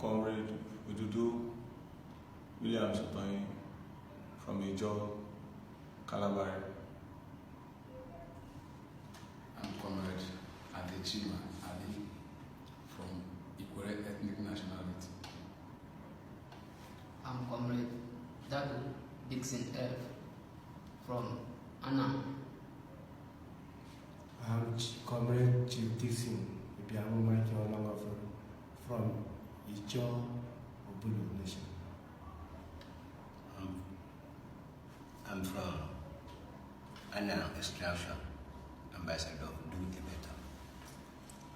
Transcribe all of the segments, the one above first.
Comrade Ududu William Sotoyin from Igbo, Calabar. I'm Comrade Adechima Ali from Igbo ethnic nationality. I'm Comrade Dadu Dixon F from Anam. I'm Comrade Chief Dixon Ibiamu Michael from Ijo Obulu Nation. I'm from Anam Extraction, Ambassador of Do the Better.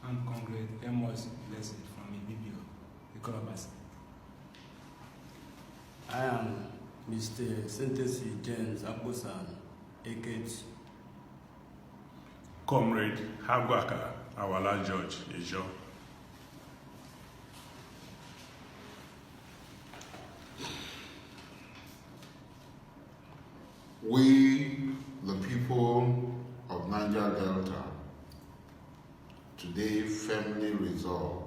I'm Comrade Amos Blessed from Ibibio, the Colobas. I am Mr. Synthesis James Abusan, Ekech. Comrade Hagwaka Awala George Ijo. We, the people of Niger Delta, today firmly resolve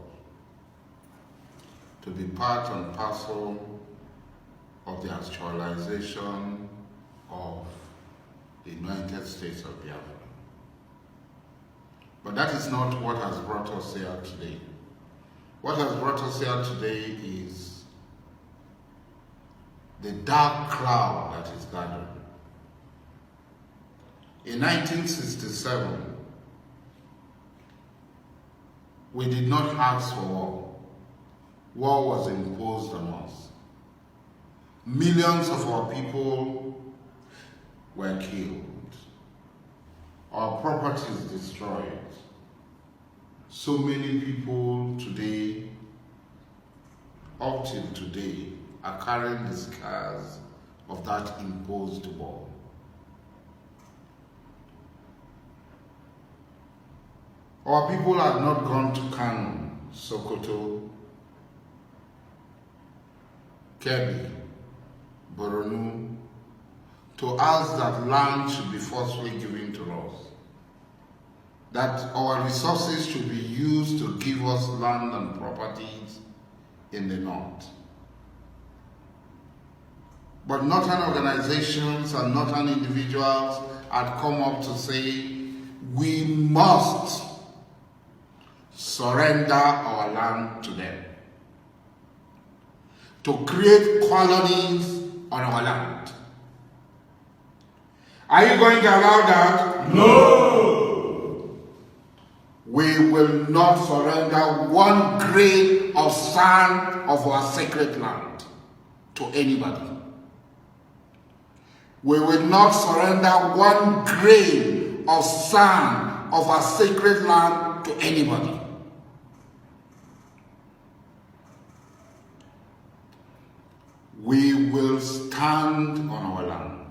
to be part and parcel of the actualization of the United States of Biafra. But that is not what has brought us here today. What has brought us here today is the dark cloud that is gathering. In 1967, we did not ask for war. War was imposed on us. Millions of our people were killed. Our properties destroyed. So many people today, up till today, are carrying the scars of that imposed war. Our people had not gone to Kano, Sokoto, Kebbi, Borno, to ask that land should be forcefully given to us, that our resources should be used to give us land and properties in the north. But northern organizations and northern individuals had come up to say, we must surrender our land to them, to create colonies on our land. Are you going to allow that? No! We will not surrender one grain of sand of our sacred land to anybody. We will not surrender one grain of sand of our sacred land to anybody. We will stand on our land.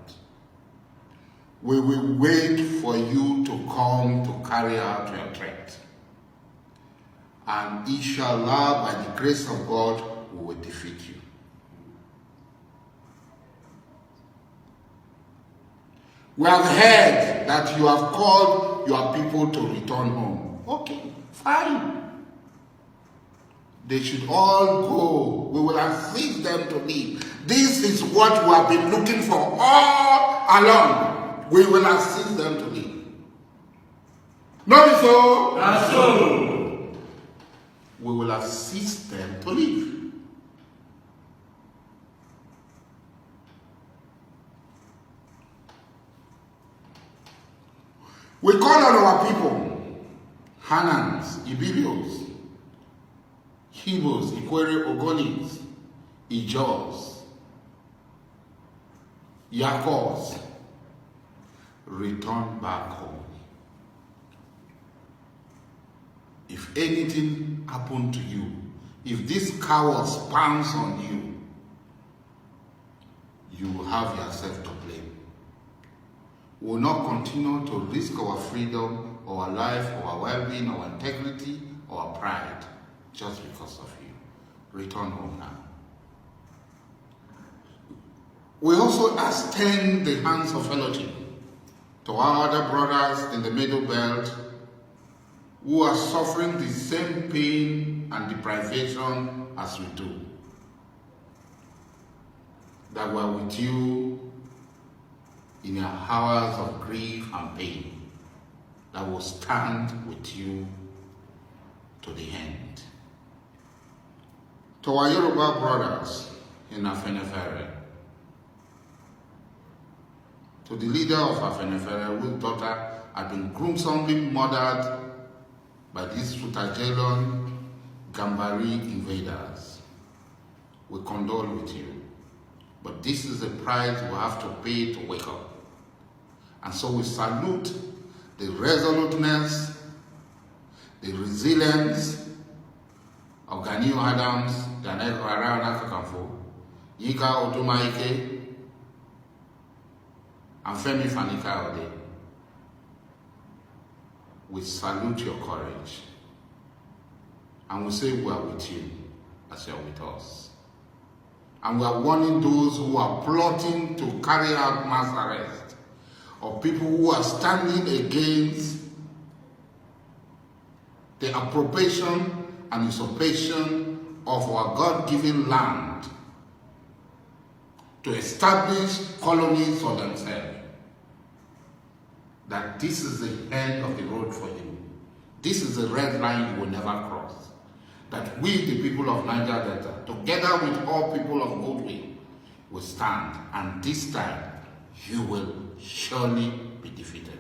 We will wait for you to come to carry out your threat. And inshallah, by the grace of God, we will defeat you. We have heard that you have called your people to return home. Okay, fine. They should all go. We will assist them to leave. This is what we have been looking for all along. We will assist them to leave. Not so. Not so. We will assist them to leave. We call on our people, Hanans, Ibibios, Igbos, Ikwere, Ogonis, Ijos, Yakos, return back home. If anything happened to you, if these cowards pounce on you, you will have yourself to blame. We will not continue to risk our freedom, our life, our well-being, our integrity, our pride, just because of you. Return home now. We also extend the hands of fellowship to our other brothers in the Middle Belt who are suffering the same pain and deprivation as we do. That we are with you in your hours of grief and pain. That will stand with you to the end. To our Yoruba brothers in Afenifere, to the leader of Afenifere, whose daughter had been gruesomely murdered by these Futajelon Gambari invaders, we condole with you. But this is the price we have to pay to wake up. And so we salute the resoluteness, the resilience of Gani Adams, Daniel Arana Kakamfo, Yinka Odumaike, and Femi Fani-Kayode. We salute your courage. And we say we are with you as you are with us. And we are warning those who are plotting to carry out mass arrest of people who are standing against the appropriation and usurpation of our God-given land to establish colonies for themselves. That this is the end of the road for you. This is the red line you will never cross. That we, the people of Niger Delta, together with all people of goodwill, will stand, and this time you will surely be defeated.